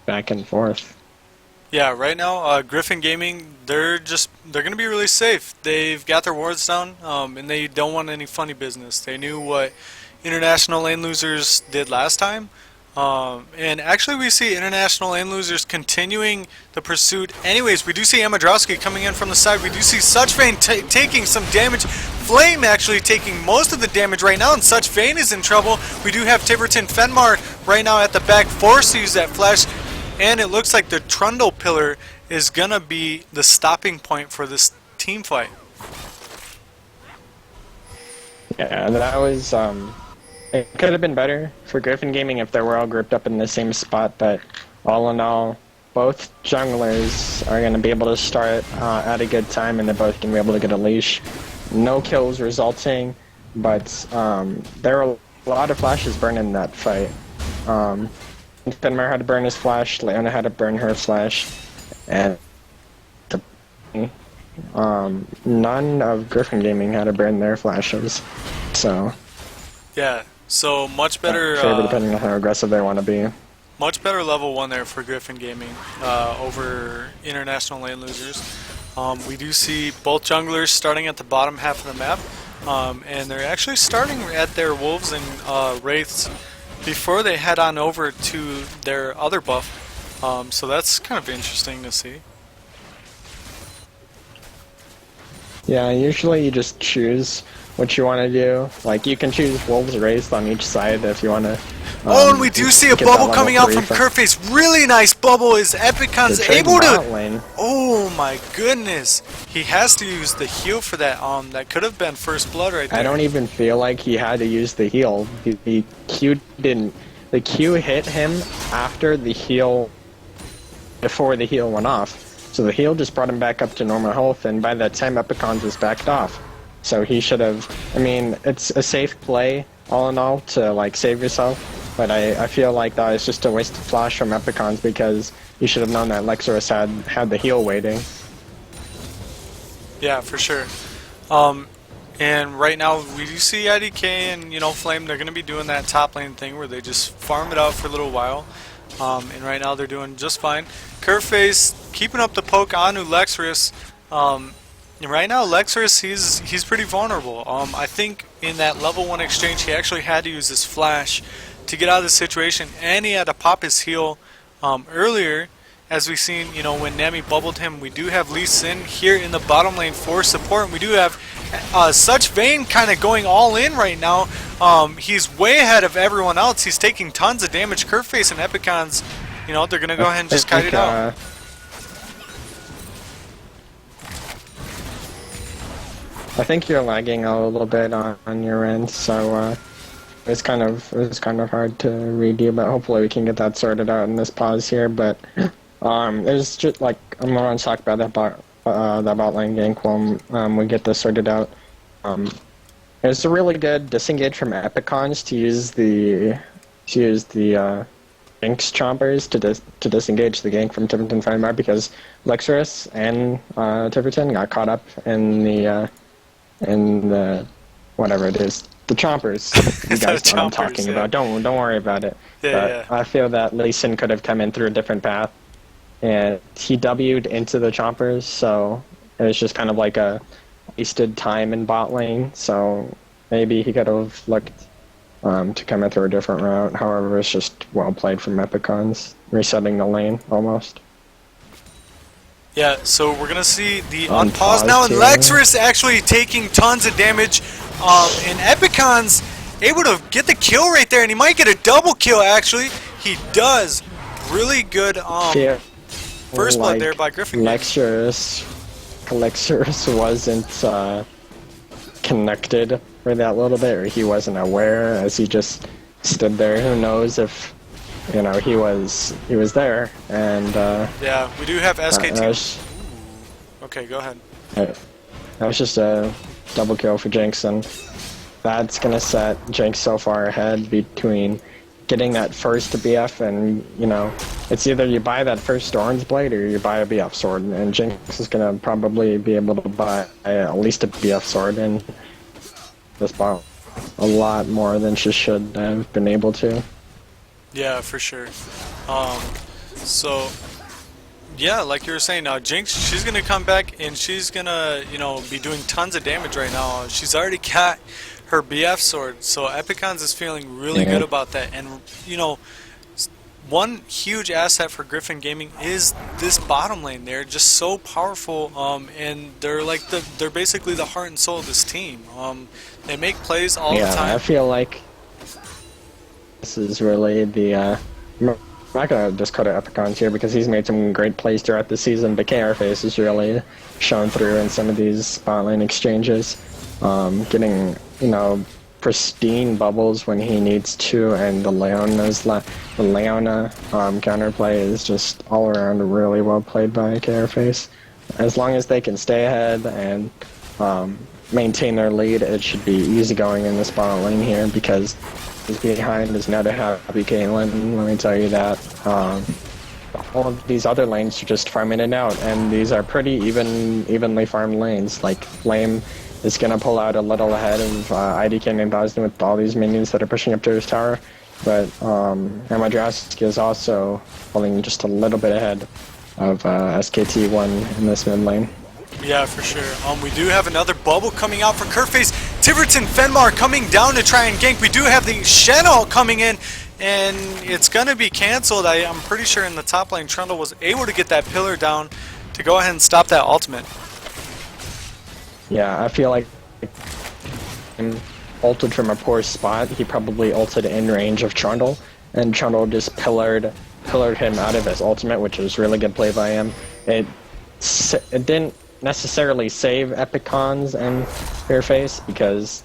back and forth. Yeah, right now, Griffin Gaming, they're gonna be really safe. They've got their wards down, and they don't want any funny business. They knew what international lane losers did last time, and actually we see international lane losers continuing the pursuit. Anyways, we do see Amadrowski coming in from the side. We do see Such Vane taking some damage. Flame actually taking most of the damage right now, and Such Vane is in trouble. We do have Tiverton Fenmar right now at the back, forced to use that flash. And it looks like the Trundle Pillar is gonna be the stopping point for this team fight. Yeah, that was it could have been better for Griffin Gaming if they were all grouped up in the same spot, but all in all, both junglers are going to be able to start at a good time, and they're both going to be able to get a leash. No kills resulting, but there were a lot of flashes burned in that fight. Finmar had to burn his flash, Leona had to burn her flash, and none of Griffin Gaming had to burn their flashes. So Yeah, so much better. favor depending on how aggressive they want to be. Much better level 1 there for Griffin Gaming over international lane losers. We do see both junglers starting at the bottom half of the map, and they're actually starting at their wolves and wraiths before they head on over to their other buff. So that's kind of interesting to see. Yeah, usually you just choose what you want to do. Like, you can choose wolves raised on each side if you want to. Oh, and we do see a bubble coming out from Kerface. Really nice bubble. Is Epicon's able to... Oh my goodness. He has to use the heal for that. That could have been first blood right there. I don't even feel like he had to use the heal. The Q didn't... The Q hit him after the heal... Before the heal went off. So the heal just brought him back up to normal health, and by that time Epicon's was backed off. So he should have... I mean, it's a safe play, all in all, to, like, save yourself. But I feel like that was just a wasted flash from Epicon's, because you should have known that Lexorus had the heal waiting. Yeah, for sure. And right now we do see IDK and, you know, Flame, they're going to be doing that top lane thing where they just farm it out for a little while. And right now they're doing just fine. Curveface keeping up the poke on Lexorus. And right now Lexorus, he's pretty vulnerable. I think in that level 1 exchange he actually had to use his flash to get out of the situation, and he had to pop his heal earlier. As we've seen, you know, when Nami bubbled him, we do have Lee Sin here in the bottom lane for support, and we do have Such Vane kind of going all in right now. He's way ahead of everyone else. He's taking tons of damage. Curveface and Epicon's, you know, they're going to go ahead and just kite it out. I think you're lagging a little bit on your end, so it was kind of hard to read you, but hopefully we can get that sorted out in this pause here. But it's just like I'm going to talk about the bot lane gank when we get this sorted out. It's a really good disengage from Epicons to use the Jinx chompers to disengage the gank from Tiverton Fenmar, because Lexorus and Tiverton got caught up in the whatever it is. The chompers, you guys know what I'm talking about. Don't worry about it. Yeah. I feel that Lee Sin could have come in through a different path, and he W'd into the chompers, so it was just kind of like a wasted time in bot lane. So maybe he could have looked to come in through a different route. However, it's just well played from Epicons, resetting the lane almost. Yeah, so we're gonna see the unpause now, and Lexorus actually taking tons of damage. And Epicon's able to get the kill right there, and he might get a double kill actually. He does. Really good first blood there by Griffin. Lexorus wasn't connected for that little bit, or he wasn't aware as he just stood there. Who knows if, you know, he was there. And yeah, we do have SKT. Okay, go ahead. That was just a double kill for Jinx, and that's gonna set Jinx so far ahead between getting that first BF, and, you know, it's either you buy that first Orange Blade or you buy a BF sword, and Jinx is gonna probably be able to buy at least a BF sword in this bot a lot more than she should have been able to. Yeah, for sure. So, yeah, like you were saying, Jinx, she's gonna come back and she's gonna, you know, be doing tons of damage right now. She's already got her BF sword, so Epicons is feeling really good about that. And you know, one huge asset for Griffin Gaming is this bottom lane. They're just so powerful, and they're basically the heart and soul of this team. They make plays all the time. Yeah, I feel like this is really the. I'm not gonna just cut it Epicons here because he's made some great plays throughout the season, but KRFace has really shown through in some of these spot lane exchanges, getting pristine bubbles when he needs to, and the Leona counterplay is just all around really well played by KRFace. As long as they can stay ahead and maintain their lead, it should be easy going in the spot lane here because he's behind is not a happy Caitlyn, let me tell you that. All of these other lanes are just farming it out, and these are pretty evenly farmed lanes. Like Flame is going to pull out a little ahead of IDK 9000 with all these minions that are pushing up to his tower, but Amadrask is also pulling just a little bit ahead of SKT1 in this mid lane. Yeah, for sure. We do have another bubble coming out for Kerface. Tiverton Fenmar coming down to try and gank. We do have the Shen ult coming in, and it's going to be cancelled. I'm pretty sure in the top lane, Trundle was able to get that pillar down to go ahead and stop that ultimate. Yeah, I feel like him ulted from a poor spot. He probably ulted in range of Trundle, and Trundle just pillared him out of his ultimate, which was really good play by him. It didn't necessarily save Epicons and Fairface because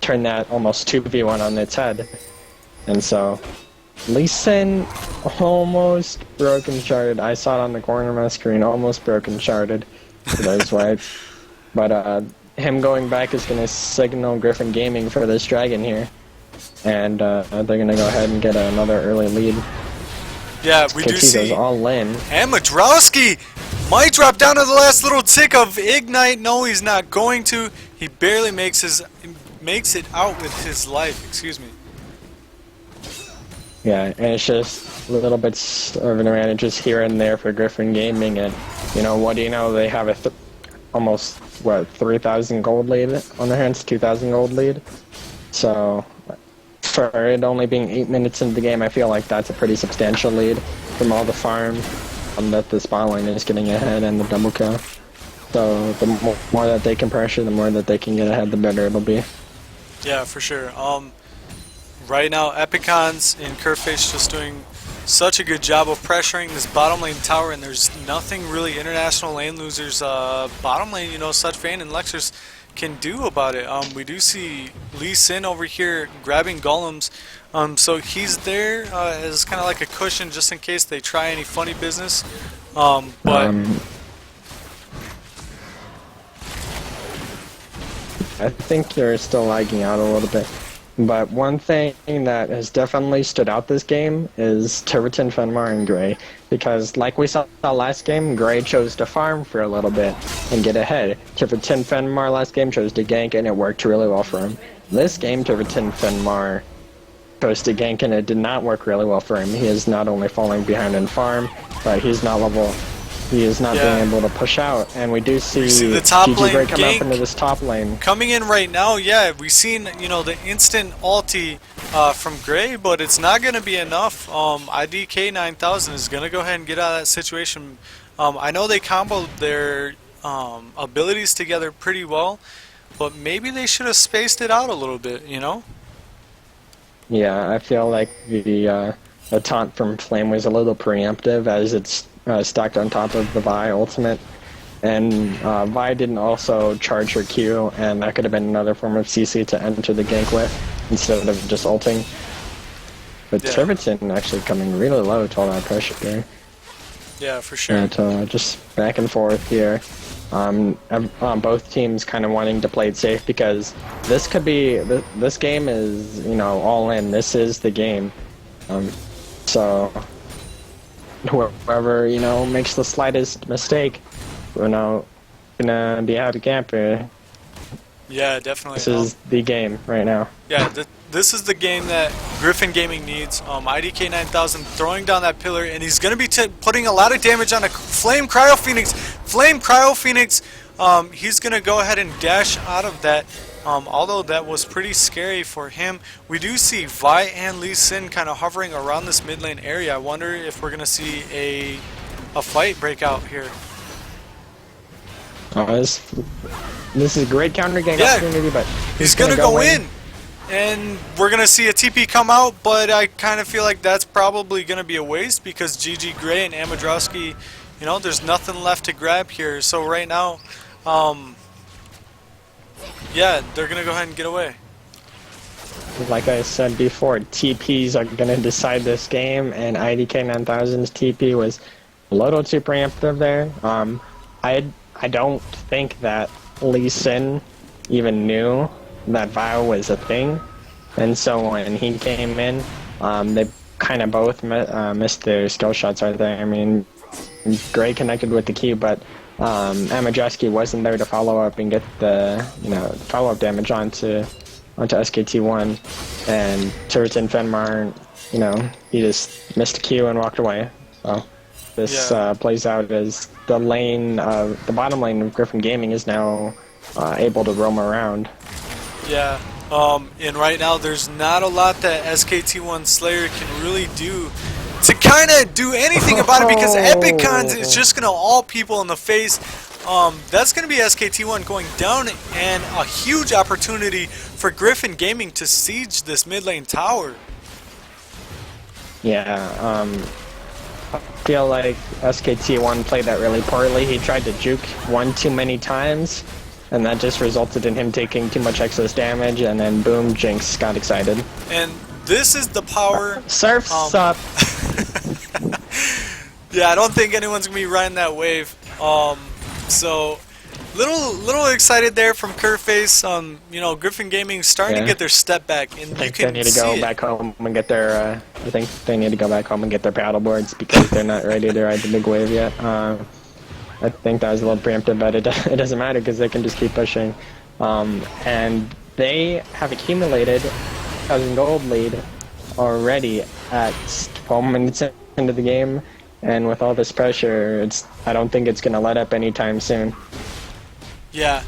turned that almost 2v1 on its head. And so Lee Sin almost broken sharded. I saw it on the corner of my screen, almost broken sharded. That's why. But him going back is going to signal Griffin Gaming for this dragon here. And they're going to go ahead and get another early lead. Yeah, we do see goes all in. And Madrowski might drop down to the last little tick of Ignite. No, he's not going to. He barely makes it out with his life. Excuse me. Yeah, and it's just little bits of advantages here and there for Griffin Gaming, and what do you know? They have a almost 3,000 gold lead on their hands, 2,000 gold lead. So for it only being 8 minutes into the game, I feel like that's a pretty substantial lead from all the farm that the spot lane is getting ahead and the double kill. So the more that they can pressure, the more that they can get ahead, the better it'll be. Yeah, for sure. Right now, Epicons and Kerface just doing such a good job of pressuring this bottom lane tower, and there's nothing really international lane losers bottom lane, such Vayne and Lexers can do about it. We do see Lee Sin over here grabbing golems, so he's there as kind of like a cushion just in case they try any funny business. But I think you're still lagging out a little bit. But one thing that has definitely stood out this game is Tiverton, Fenmar, and Gray. Because like we saw last game, Gray chose to farm for a little bit and get ahead. Tiverton, Fenmar last game chose to gank, and it worked really well for him. This game, Tiverton, Fenmar chose to gank, and it did not work really well for him. He is not only falling behind in farm, but he's not level. He is not being able to push out, and we do see the top GG lane Gray come up gank into this top lane. coming in right now. Yeah, we've seen the instant ulti from Gray, but it's not going to be enough. IDK 9000 is going to go ahead and get out of that situation. I know they comboed their abilities together pretty well, but maybe they should have spaced it out a little bit. Yeah, I feel like the taunt from Flame was a little preemptive as it's stacked on top of the Vi ultimate, and Vi didn't also charge her Q, and that could have been another form of CC to enter the gank with instead of just ulting. But yeah. Tiverton actually coming really low to all that pressure there. Yeah, for sure. And just back and forth here. Both teams kind of wanting to play it safe because this could be this game is all in. This is the game. So whoever makes the slightest mistake, gonna be out of camp here. Yeah, definitely. This is the game right now. Yeah, this is the game that Griffin Gaming needs. IDK 9000 throwing down that pillar, and he's going to be putting a lot of damage on a Flame Cryo Phoenix. Flame Cryo Phoenix, he's going to go ahead and dash out of that. Although that was pretty scary for him. We do see Vi and Lee Sin kind of hovering around this mid lane area. I wonder if we're going to see a fight break out here. This is a great counter game opportunity, but he's going to go in. And we're going to see a TP come out, but I kind of feel like that's probably going to be a waste because GG Gray and Amadrowski, you know, there's nothing left to grab here. So right now, yeah, they're going to go ahead and get away. Like I said before, TPs are going to decide this game, and IDK 9000's TP was a little too preemptive there. I don't think that Lee Sin even knew that Vile was a thing, and so when he came in, they kind of both missed their skill shots right there. I mean, Gray connected with the Q, but Amadrowski wasn't there to follow up and get the follow-up damage onto SKT1, and Turton Fenmar, he just missed the Q and walked away. So this plays out as the bottom lane of Griffin Gaming is now able to roam around. Yeah, and right now there's not a lot that SKT1 Slayer can really do to kind of do anything about it because Epicons is just going to all people in the face. That's going to be SKT1 going down, and a huge opportunity for Griffin Gaming to siege this mid lane tower. Yeah, I feel like SKT1 played that really poorly. He tried to juke one too many times, and that just resulted in him taking too much excess damage, and then boom, Jinx got excited. And this is the power... Surf's up! Yeah, I don't think anyone's going to be riding that wave. So, little excited there from Curface. Griffin Gaming starting to get their step back, and I think they need to go back home and get their. I think they need to go back home and get their paddle boards because they're not ready to ride the big wave yet. I think that was a little preemptive, but it doesn't matter because they can just keep pushing, and they have accumulated 1,000 gold lead already at 12 minutes into the game. And with all this pressure, I don't think it's going to let up anytime soon. Yeah.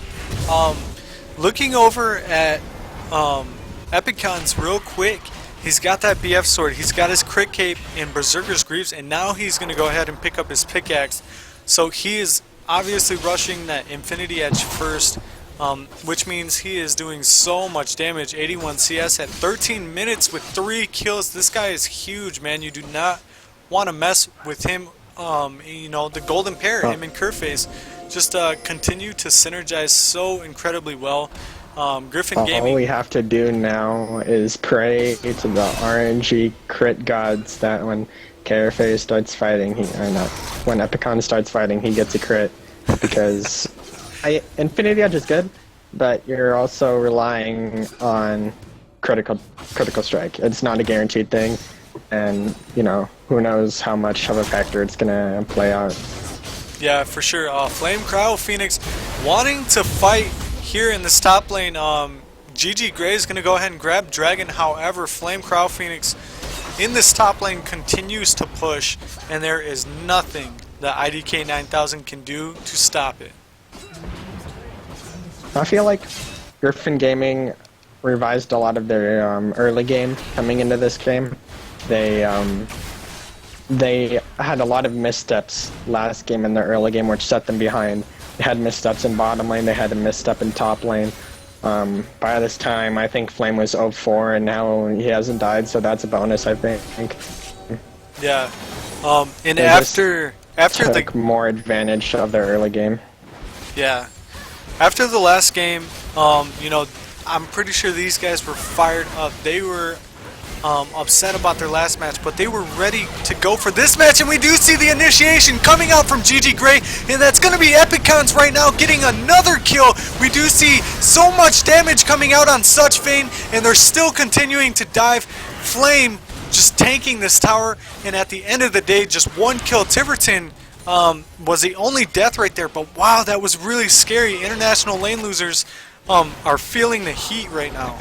Looking over at Epicons real quick, he's got that BF sword, he's got his crit cape and Berserker's Greaves, and now he's going to go ahead and pick up his pickaxe. So he is obviously rushing that Infinity Edge first, which means he is doing so much damage. 81 CS at 13 minutes with 3 kills. This guy is huge, man. You do not want to mess with him. The golden pair, him and Curface, just continue to synergize so incredibly well. Griffin Gaming. All we have to do now is pray to the RNG crit gods that when Curface starts fighting, when Epicon starts fighting, he gets a crit, because Infinity Edge is good, but you're also relying on critical strike. It's not a guaranteed thing. And, who knows how much of a factor it's going to play out. Yeah, for sure. Flame Cryo Phoenix wanting to fight here in this top lane. GG Gray is going to go ahead and grab Dragon. However, Flame Cryo Phoenix in this top lane continues to push, and there is nothing that IDK 9000 can do to stop it. I feel like Griffin Gaming revised a lot of their early game coming into this game. They had a lot of missteps last game in their early game, which set them behind. They had missteps in bottom lane, they had a misstep in top lane. By this time, I think Flame was 0-4, and now he hasn't died, so that's a bonus, I think. Yeah. And they after took more advantage of their early game. Yeah. After the last game, I'm pretty sure these guys were fired up. They were upset about their last match, but they were ready to go for this match, and we do see the initiation coming out from GG Gray, and that's going to be Epicons right now getting another kill. We do see so much damage coming out on Such Fane, and they're still continuing to dive. Flame just tanking this tower, and at the end of the day, just one kill. Tiverton was the only death right there, but wow, that was really scary. International lane losers are feeling the heat right now.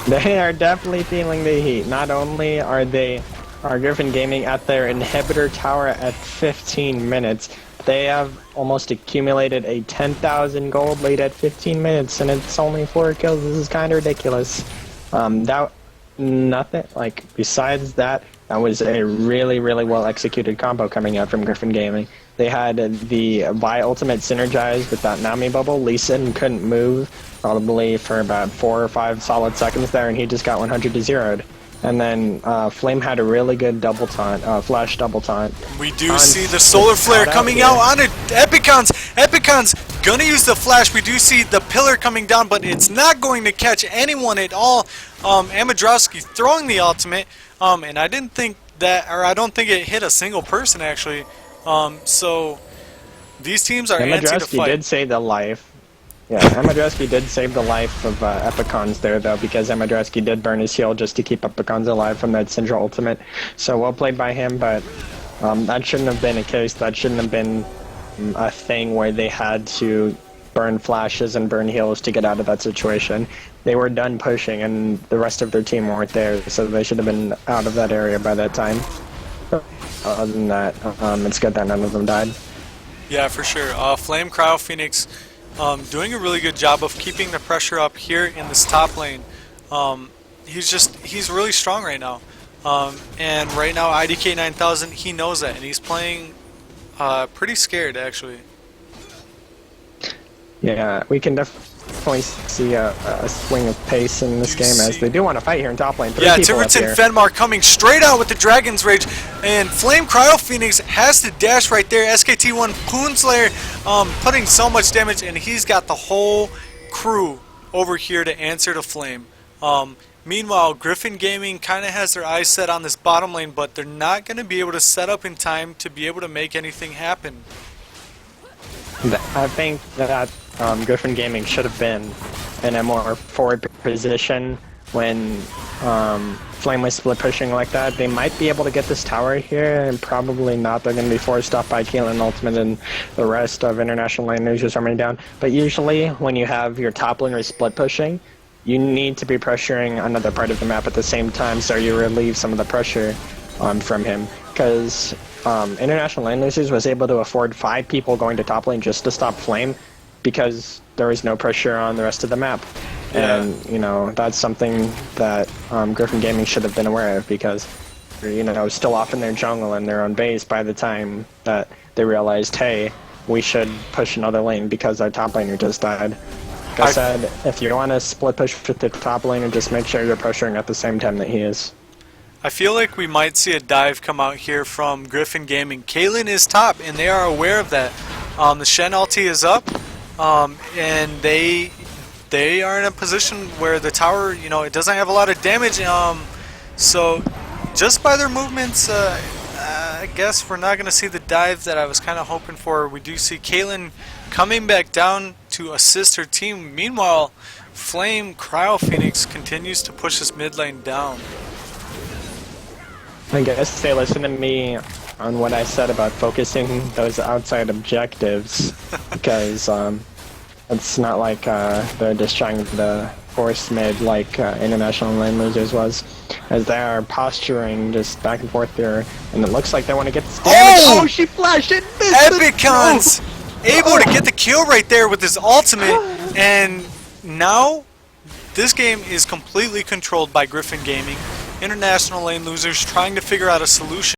They are definitely feeling the heat. Not only are Griffin Gaming at their inhibitor tower at 15 minutes, they have almost accumulated a 10,000 gold lead at 15 minutes, and it's only 4 kills. This is kind of ridiculous. That nothing like besides that. That was a really, really well executed combo coming out from Griffin Gaming. They had the Vi ultimate synergized with that Nami bubble. Lee Sin couldn't move probably for about 4 or 5 solid seconds there, and he just got 100 to 0'd. And then Flame had a really good double taunt, flash double taunt. We do see the solar flare coming out on it. Epicon's gonna use the flash. We do see the pillar coming down, but it's not going to catch anyone at all. Amadrowski throwing the ultimate, and I didn't think that, or I don't think it hit a single person actually. So these teams are antsy to fight. Did save the life. Yeah, Amadrowski did save the life of Epicons there, though, because Amadrowski did burn his heal just to keep Epicons alive from that Syndra ultimate. So well played by him, but that shouldn't have been a case. That shouldn't have been a thing where they had to burn flashes and burn heals to get out of that situation. They were done pushing, and the rest of their team weren't there, so they should have been out of that area by that time. Other than that, it's good that none of them died. Yeah, for sure. Flame Cryo Phoenix doing a really good job of keeping the pressure up here in this top lane. He's really strong right now. And right now IDK 9000, he knows that, and he's playing pretty scared actually. Yeah, we can definitely see a swing of pace in this game as they do want to fight here in top lane. Yeah, Tiverton Fenmar coming straight out with the Dragon's Rage, and Flame Cryo Phoenix has to dash right there. SKT1 Poonslayer putting so much damage, and he's got the whole crew over here to answer to Flame. Meanwhile, Griffin Gaming kind of has their eyes set on this bottom lane, but they're not going to be able to set up in time to be able to make anything happen. I think that Griffin Gaming should have been in a more forward position when Flame was split pushing like that. They might be able to get this tower here, and probably not. They're going to be forced off by Keelan Ultimate, and the rest of International Lane Losers are coming down. But usually, when you have your top laner split pushing, you need to be pressuring another part of the map at the same time, so you relieve some of the pressure from him. Because International Lane Losers was able to afford 5 people going to top lane just to stop Flame, because there was no pressure on the rest of the map. Yeah. And, you know, that's something that Griffin Gaming should have been aware of, because, you know, still off in their jungle and their own base by the time that they realized, hey, we should push another lane because our top laner just died. Like I said, if you want to split push with the top laner, just make sure you're pressuring at the same time that he is. I feel like we might see a dive come out here from Griffin Gaming. Kaylin is top, and they are aware of that. The Shen ulti is up, and they are in a position where the tower, you know, it doesn't have a lot of damage. So just by their movements, I guess we're not going to see the dive that I was kind of hoping for. We do see Kaylin coming back down to assist her team. Meanwhile, Flame Cryo Phoenix continues to push his mid lane down. I guess they listen to me on what I said about focusing those outside objectives, because it's not like they're just trying to force mid like International Lane Losers was, as they are posturing just back and forth here, and it looks like they want to get this damage. Oh, she flashed it! Epicon's able to get the kill right there with his ultimate, and now this game is completely controlled by Griffin Gaming. International Lane Losers trying to figure out a solution.